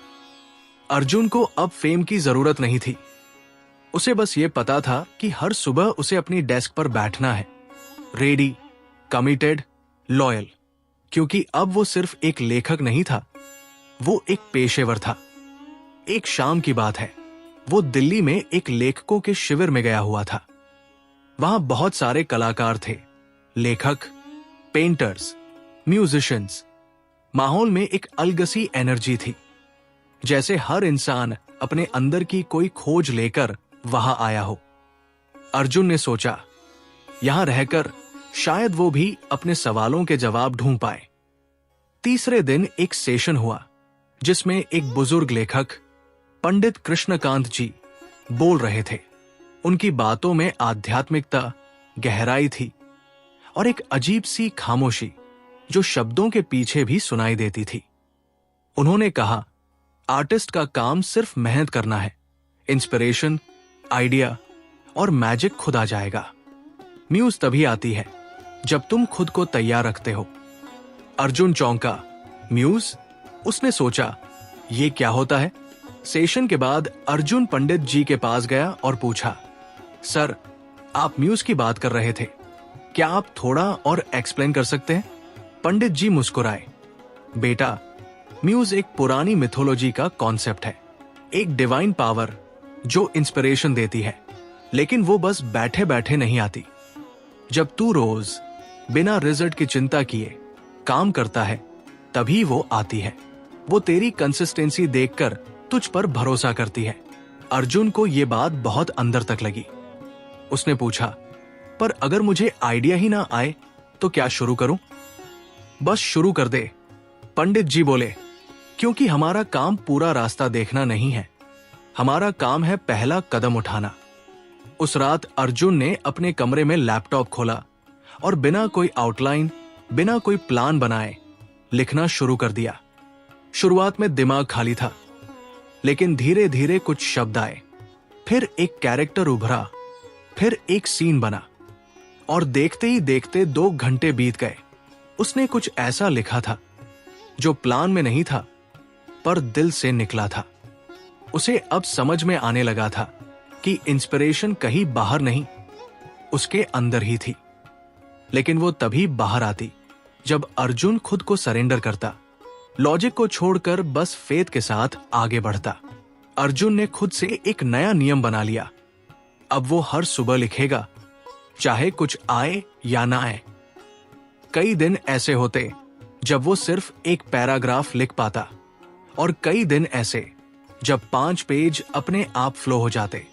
अर्जुन को अब फेम की जरूरत नहीं थी। उसे बस ये पता था कि हर सुबह उसे अपनी डेस्क पर बैठना है, रेडी, कमिटेड, लॉयल। क्योंकि अब वो सिर्फ एक लेखक नहीं था, वो एक पेशेवर था। एक शाम की बात है, वो दिल्ली में एक लेखकों के शिविर में गया हुआ था। वहां बहुत सारे कलाकार थे, लेखक, पेंटर्स, म्यूजिशियंस। माहौल में एक अलगसी एनर्जी थी, जैसे हर इंसान अपने अंदर की कोई खोज लेकर वहां आया हो। अर्जुन ने सोचा, यहां रहकर शायद वो भी अपने सवालों के जवाब ढूंढ पाए। तीसरे दिन एक सेशन हुआ जिसमें एक बुजुर्ग लेखक पंडित कृष्णकांत जी बोल रहे थे। उनकी बातों में आध्यात्मिकता, गहराई थी और एक अजीब सी खामोशी जो शब्दों के पीछे भी सुनाई देती थी। उन्होंने कहा, आर्टिस्ट का काम सिर्फ मेहनत करना है। इंस्पिरेशन, आइडिया और मैजिक खुद आ जाएगा। म्यूज तभी आती है जब तुम खुद को तैयार रखते हो। अर्जुन चौंका, म्यूज? उसने सोचा, ये क्या होता है? सेशन के बाद अर्जुन पंडित जी के पास गया और पूछा, सर, आप म्यूज की बात कर रहे थे, क्या आप थोड़ा और एक्सप्लेन कर सकते हैं? पंडित जी मुस्कुराए, बेटा, म्यूज एक पुरानी मिथोलॉजी का कॉन्सेप्ट है, एक डिवाइन पावर जो इंस्पिरेशन देती है, लेकिन वो बस बैठे बैठे नहीं आती। जब तू रोज बिना रिजल्ट की चिंता किए काम करता है तभी वो आती है। वो तेरी कंसिस्टेंसी देखकर तुझ पर भरोसा करती है। अर्जुन को ये बात बहुत अंदर तक लगी। उसने पूछा, पर अगर मुझे आइडिया ही ना आए तो क्या शुरू करूं? बस शुरू कर दे, पंडित जी बोले, क्योंकि हमारा काम पूरा रास्ता देखना नहीं है, हमारा काम है पहला कदम उठाना। उस रात अर्जुन ने अपने कमरे में लैपटॉप खोला और बिना कोई आउटलाइन, बिना कोई प्लान बनाए लिखना शुरू कर दिया। शुरुआत में दिमाग खाली था, लेकिन धीरे धीरे कुछ शब्द आए, फिर एक कैरेक्टर उभरा, फिर एक सीन बना, और देखते ही देखते 2 घंटे बीत गए। उसने कुछ ऐसा लिखा था जो प्लान में नहीं था, पर दिल से निकला था। उसे अब समझ में आने लगा था कि इंस्पिरेशन कहीं बाहर नहीं, उसके अंदर ही थी। लेकिन वो तभी बाहर आती जब अर्जुन खुद को सरेंडर करता, लॉजिक को छोड़कर बस फेथ के साथ आगे बढ़ता। अर्जुन ने खुद से एक नया नियम बना लिया। अब वो हर सुबह लिखेगा, चाहे कुछ आए या ना आए। कई दिन ऐसे होते जब वो सिर्फ एक पैराग्राफ लिख पाता, और कई दिन ऐसे जब 5 पेज अपने आप फ्लो हो जाते।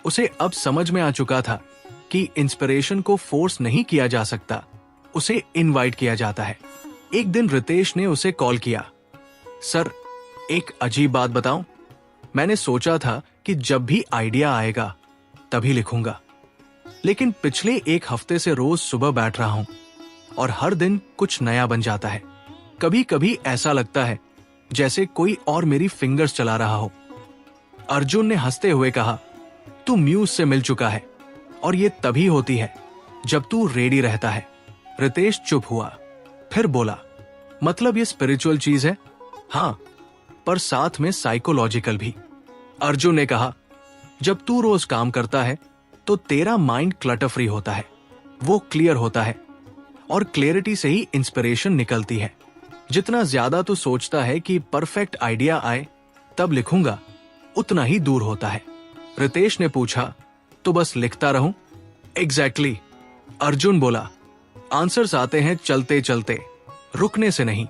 उसे अब समझ में आ चुका था कि इंस्पिरेशन को फोर्स नहीं किया जा सकता, उसे इनवाइट किया जाता है। एक दिन रितेश ने उसे कॉल किया। सर, एक अजीब बात बताऊं? मैंने सोचा था कि जब भी आइडिया आएगा तभी लिखूंगा, लेकिन पिछले 1 हफ्ते से रोज सुबह बैठ रहा हूं और हर दिन कुछ नया बन जाता है। कभी कभी ऐसा लगता है जैसे कोई और मेरी फिंगर्स चला रहा हो। अर्जुन ने हंसते हुए कहा, तू म्यूज से मिल चुका है, और ये तभी होती है जब तू रेडी रहता है। रितेश चुप हुआ, फिर बोला, मतलब ये स्पिरिचुअल चीज है? हाँ, पर साथ में साइकोलॉजिकल भी। अर्जुन ने कहा, जब तू रोज काम करता है तो तेरा माइंड क्लटर फ्री होता है, वो क्लियर होता है, और क्लियरिटी से ही इंस्पिरेशन निकलती है। जितना ज्यादा तू सोचता है कि परफेक्ट आइडिया आए तब लिखूंगा, उतना ही दूर होता है। रितेश ने पूछा, तो बस लिखता रहूं? एग्जैक्टली, अर्जुन बोला, आंसर्स आते हैं चलते चलते, रुकने से नहीं।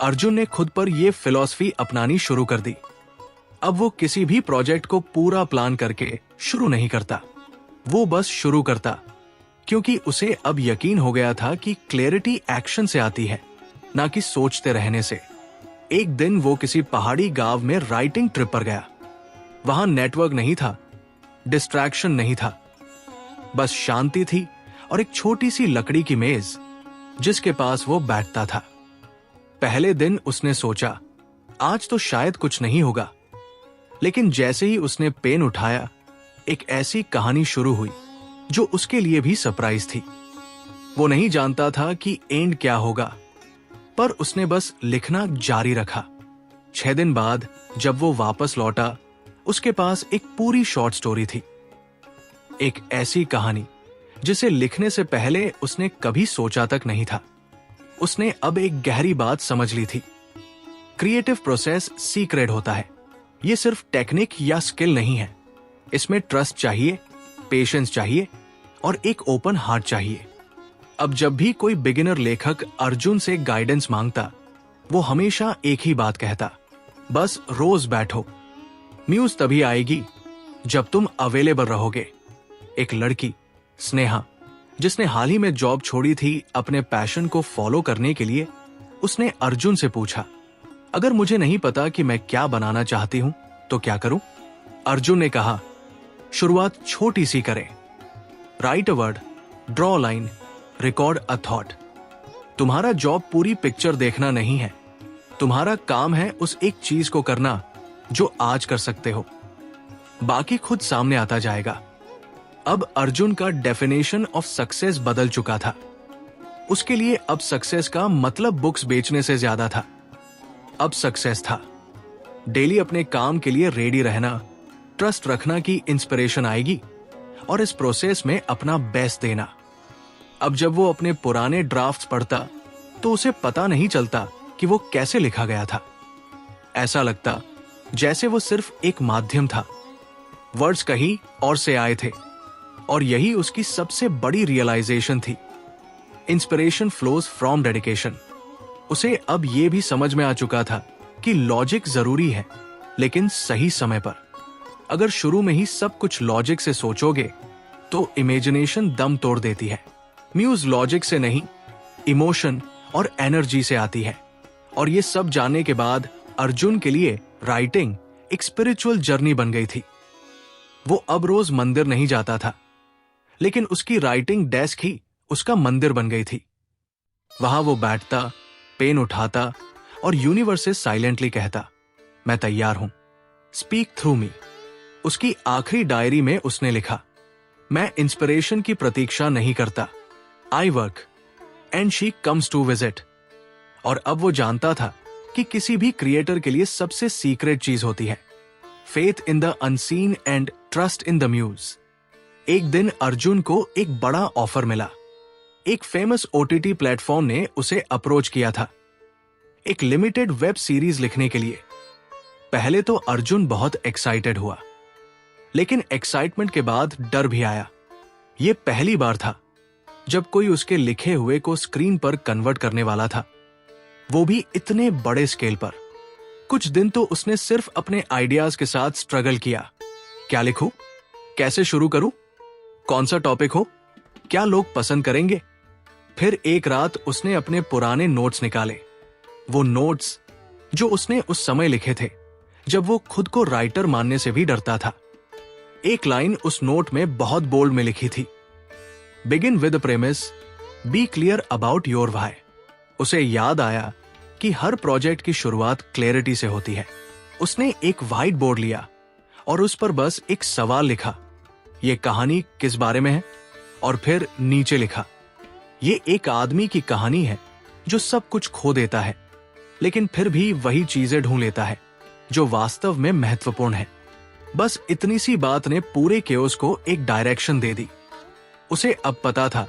अर्जुन ने खुद पर यह फिलॉसफी अपनानी शुरू कर दी। अब वो किसी भी प्रोजेक्ट को पूरा प्लान करके शुरू नहीं करता, वो बस शुरू करता, क्योंकि उसे अब यकीन हो गया था कि क्लैरिटी एक्शन से आती है, ना कि सोचते रहने से। एक दिन वो किसी पहाड़ी गांव में राइटिंग ट्रिप पर गया। वहां नेटवर्क नहीं था, डिस्ट्रैक्शन नहीं था, बस शांति थी और एक छोटी सी लकड़ी की मेज जिसके पास वो बैठता था। पहले दिन उसने सोचा, आज तो शायद कुछ नहीं होगा, लेकिन जैसे ही उसने पेन उठाया, एक ऐसी कहानी शुरू हुई जो उसके लिए भी सरप्राइज थी। वो नहीं जानता था कि एंड क्या होगा, पर उसने बस लिखना जारी रखा। 6 दिन बाद जब वो वापस लौटा, उसके पास एक पूरी शॉर्ट स्टोरी थी, एक ऐसी कहानी जिसे लिखने से पहले उसने कभी सोचा तक नहीं था। उसने अब एक गहरी बात समझ ली थी, क्रिएटिव प्रोसेस सीक्रेट होता है। ये सिर्फ टेक्निक या स्किल नहीं है, इसमें ट्रस्ट चाहिए, पेशेंस चाहिए और एक ओपन हार्ट चाहिए। अब जब भी कोई बिगिनर लेखक अर्जुन से गाइडेंस मांगता, वो हमेशा एक ही बात कहता, बस रोज बैठो, म्यूज तभी आएगी जब तुम अवेलेबल रहोगे। एक लड़की, स्नेहा, जिसने हाल ही में जॉब छोड़ी थी अपने पैशन को फॉलो करने के लिए, उसने अर्जुन से पूछा, अगर मुझे नहीं पता कि मैं क्या बनाना चाहती हूं तो क्या करूं? अर्जुन ने कहा, शुरुआत छोटी सी करें, right a word, draw line, record a thought. तुम्हारा जॉब पूरी पिक्चर देखना नहीं है, तुम्हारा काम है उस एक चीज को करना जो आज कर सकते हो, बाकी खुद सामने आता जाएगा। अब अर्जुन का डेफिनेशन ऑफ सक्सेस बदल चुका था। उसके लिए अब सक्सेस का मतलब बुक्स बेचने से ज्यादा था। अब सक्सेस था डेली अपने काम के लिए रेडी रहना, ट्रस्ट रखना कि इंस्पिरेशन आएगी, और इस प्रोसेस में अपना बेस्ट देना। अब जब वो अपने पुराने ड्राफ्ट्स पढ़ता तो उसे पता नहीं चलता कि वो कैसे लिखा गया था। ऐसा लगता जैसे वो सिर्फ एक माध्यम था, वर्ड्स कहीं और से आए थे, और यही उसकी सबसे बड़ी रियलाइजेशन थी। Inspiration flows from dedication. उसे अब यह भी समझ में आ चुका था कि लॉजिक जरूरी है, लेकिन सही समय पर। अगर शुरू में ही सब कुछ लॉजिक से सोचोगे तो इमेजिनेशन दम तोड़ देती है। म्यूज लॉजिक से नहीं, इमोशन और एनर्जी से आती है। और ये सब जानने के बाद अर्जुन के लिए राइटिंग एक स्पिरिचुअल जर्नी बन गई थी। वो अब रोज मंदिर नहीं जाता था, लेकिन उसकी राइटिंग डेस्क ही उसका मंदिर बन गई थी। वहां वो बैठता, पेन उठाता और यूनिवर्स से साइलेंटली कहता, मैं तैयार हूं, स्पीक थ्रू मी। उसकी आखिरी डायरी में उसने लिखा, मैं इंस्पिरेशन की प्रतीक्षा नहीं करता, I work and she comes to visit. और अब वो जानता था कि किसी भी क्रिएटर के लिए सबसे सीक्रेट चीज होती है faith in the unseen and trust in the muse. एक दिन अर्जुन को एक बड़ा ऑफर मिला। एक फेमस ओटीटी प्लेटफॉर्म ने उसे अप्रोच किया था, एक लिमिटेड वेब सीरीज लिखने के लिए। पहले तो अर्जुन बहुत एक्साइटेड हुआ, लेकिन एक्साइटमेंट के बाद डर भी आया। यह पहली बार था जब कोई उसके लिखे हुए को स्क्रीन पर कन्वर्ट करने वाला था, वो भी इतने बड़े स्केल पर। कुछ दिन तो उसने सिर्फ अपने आइडियाज के साथ स्ट्रगल किया। क्या लिखूं? कैसे शुरू करूं? कौन सा टॉपिक हो? क्या लोग पसंद करेंगे? फिर एक रात उसने अपने पुराने नोट्स निकाले, वो नोट्स जो उसने उस समय लिखे थे जब वो खुद को राइटर मानने से भी डरता था। एक लाइन उस नोट में बहुत बोल्ड में लिखी थी, begin with the premise, be clear about your why. उसे याद आया कि हर प्रोजेक्ट की शुरुआत क्लैरिटी से होती है। उसने एक व्हाइट बोर्ड लिया और उस पर बस एक सवाल लिखा, ये कहानी किस बारे में है? और फिर नीचे लिखा, ये एक आदमी की कहानी है जो सब कुछ खो देता है, लेकिन फिर भी वही चीजें ढूंढ लेता है जो वास्तव में महत्वपूर्ण है। बस इतनी सी बात ने पूरे केओस को एक डायरेक्शन दे दी। उसे अब पता था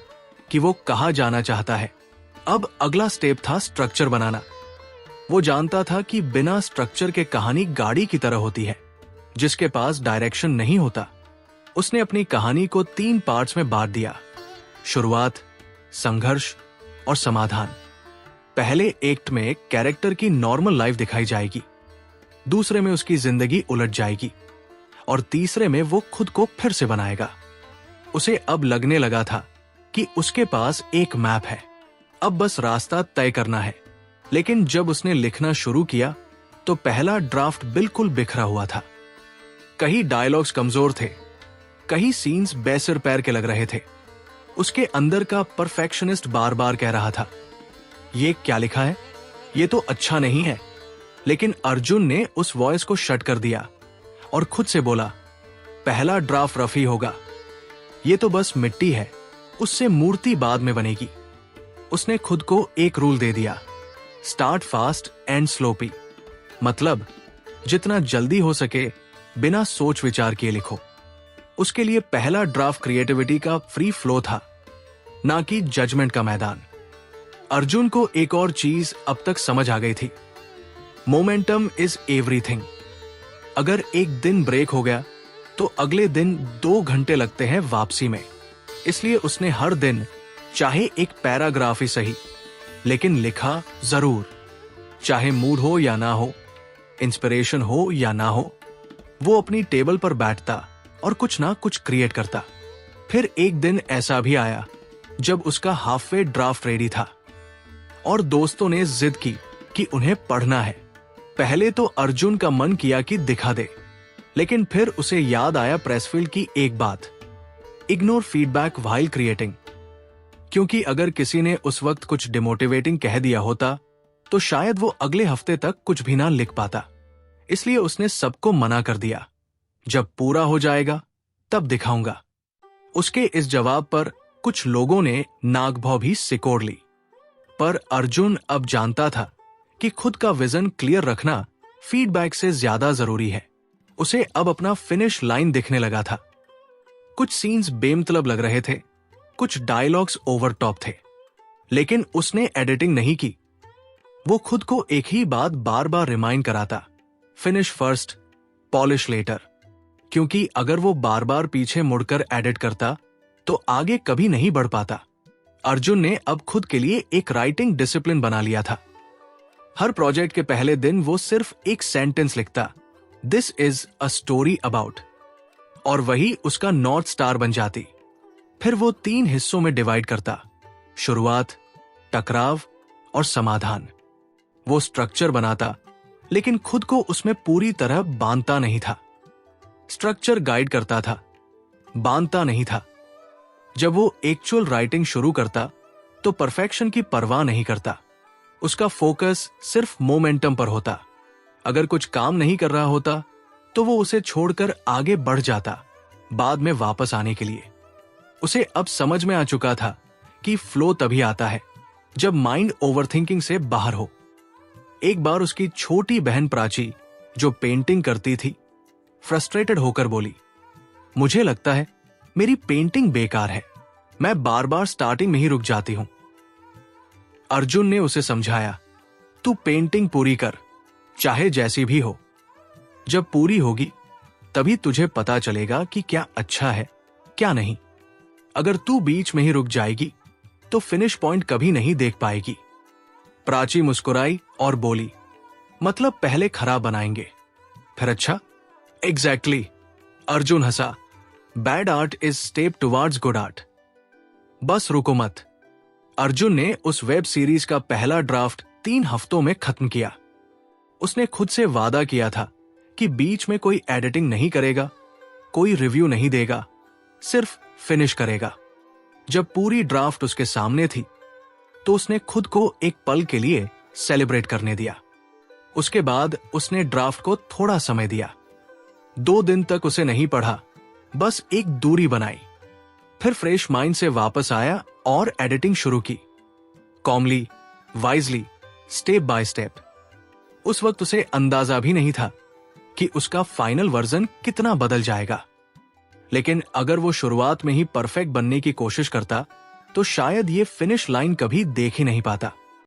कि वो कहां जाना चाहता है। अब अगला स्टेप था स्ट्रक्चर बनाना। वो जानता था कि बिना स्ट्रक्चर के कहानी गाड़ी की तरह होती है जिसके पास डायरेक्शन नहीं होता। उसने अपनी कहानी को 3 पार्ट्स में बांट दिया, शुरुआत, संघर्ष और समाधान। पहले एक्ट में कैरेक्टर की नॉर्मल लाइफ दिखाई जाएगी, दूसरे में उसकी जिंदगी उलट जाएगी और तीसरे में वो खुद को फिर से बनाएगा। उसे अब लगने लगा था कि उसके पास एक मैप है, अब बस रास्ता तय करना है। लेकिन जब उसने लिखना शुरू किया तो पहला ड्राफ्ट बिल्कुल बिखरा हुआ था। कहीं डायलॉग्स कमजोर थे, कहीं सीन्स बेसिर पैर के लग रहे थे। उसके अंदर का परफेक्शनिस्ट बार बार कह रहा था, ये क्या लिखा है? ये तो अच्छा नहीं है। लेकिन अर्जुन ने उस वॉइस को शट कर दिया और खुद से बोला, पहला ड्राफ्ट रफ ही होगा, ये तो बस मिट्टी है, उससे मूर्ति बाद में बनेगी। उसने खुद को एक रूल दे दिया, स्टार्ट फास्ट एंड स्लोपी। मतलब जितना जल्दी हो सके बिना सोच विचार किए लिखो। उसके लिए पहला ड्राफ्ट क्रिएटिविटी का फ्री फ्लो था, ना कि जजमेंट का मैदान। अर्जुन को एक और चीज अब तक समझ आ गई थी, मोमेंटम इज एवरीथिंग। अगर एक दिन ब्रेक हो गया तो अगले दिन 2 घंटे लगते हैं वापसी में। इसलिए उसने हर दिन चाहे एक पैराग्राफ ही सही, लेकिन लिखा जरूर। चाहे मूड हो या ना हो, इंस्पिरेशन हो या ना हो, वो अपनी टेबल पर बैठता और कुछ ना कुछ क्रिएट करता। फिर एक दिन ऐसा भी आया जब उसका हाफवे ड्राफ्ट रेडी था और दोस्तों ने जिद की कि उन्हें पढ़ना है। पहले तो अर्जुन का मन किया कि दिखा दे, लेकिन फिर उसे याद आया प्रेसफील्ड की एक बात, इग्नोर फीडबैक व्हाइल क्रिएटिंग। क्योंकि अगर किसी ने उस वक्त कुछ डिमोटिवेटिंग कह दिया होता तो शायद वो अगले हफ्ते तक कुछ भी ना लिख पाता। इसलिए उसने सबको मना कर दिया, जब पूरा हो जाएगा तब दिखाऊंगा। उसके इस जवाब पर कुछ लोगों ने नागभौ भी सिकोड़ ली, पर अर्जुन अब जानता था कि खुद का विजन क्लियर रखना फीडबैक से ज्यादा जरूरी है। उसे अब अपना फिनिश लाइन दिखने लगा था। कुछ सीन्स बेमतलब लग रहे थे, कुछ डायलॉग्स ओवर टॉप थे, लेकिन उसने एडिटिंग नहीं की। वो खुद को एक ही बात बार बार रिमाइंड कराता, फिनिश फर्स्ट, पॉलिश लेटर। क्योंकि अगर वो बार बार पीछे मुड़कर एडिट करता तो आगे कभी नहीं बढ़ पाता। अर्जुन ने अब खुद के लिए एक राइटिंग डिसिप्लिन बना लिया था। हर प्रोजेक्ट के पहले दिन वो सिर्फ एक सेंटेंस लिखता, this is a story about, और वही उसका नॉर्थ स्टार बन जाती। फिर वो 3 हिस्सों में डिवाइड करता, शुरुआत, टकराव और समाधान। वो स्ट्रक्चर बनाता, लेकिन खुद को उसमें पूरी तरह बांधता नहीं था। स्ट्रक्चर गाइड करता था, बांधता नहीं था। जब वो एक्चुअल राइटिंग शुरू करता तो परफेक्शन की परवाह नहीं करता। उसका फोकस सिर्फ मोमेंटम पर होता। अगर कुछ काम नहीं कर रहा होता तो वो उसे छोड़कर आगे बढ़ जाता, बाद में वापस आने के लिए। उसे अब समझ में आ चुका था कि फ्लो तभी आता है जब माइंड ओवरथिंकिंग से बाहर हो। एक बार उसकी छोटी बहन प्राची, जो पेंटिंग करती थी, फ्रस्ट्रेटेड होकर बोली, मुझे लगता है मेरी पेंटिंग बेकार है, मैं बार बार स्टार्टिंग में ही रुक जाती हूं। अर्जुन ने उसे समझाया, तू पेंटिंग पूरी कर, चाहे जैसी भी हो। जब पूरी होगी तभी तुझे पता चलेगा कि क्या अच्छा है, क्या नहीं। अगर तू बीच में ही रुक जाएगी तो फिनिश पॉइंट कभी नहीं देख पाएगी। प्राची मुस्कुराई और बोली, मतलब पहले खराब बनाएंगे फिर अच्छा? Exactly. Arjun Hansa, bad art is step towards good art. बस रुको मत। अर्जुन ने उस वेब सीरीज का पहला ड्राफ्ट 3 हफ्तों में खत्म किया। उसने खुद से वादा किया था कि बीच में कोई एडिटिंग नहीं करेगा, कोई रिव्यू नहीं देगा, सिर्फ फिनिश करेगा। जब पूरी ड्राफ्ट उसके सामने थी तो उसने खुद को एक पल के लिए सेलिब्रेट करने दिया। उसके बाद उसने ड्राफ्ट को थोड़ा समय दिया। 2 दिन तक उसे नहीं पढ़ा, बस एक दूरी बनाई। फिर फ्रेश माइंड से वापस आया और एडिटिंग शुरू की, calmly, wisely, step by step. उस वक्त उसे अंदाजा भी नहीं था कि उसका फाइनल वर्जन कितना बदल जाएगा। लेकिन अगर वो शुरुआत में ही परफेक्ट बनने की कोशिश करता तो शायद ये फिनिश लाइन कभी देख ही नहीं पाता।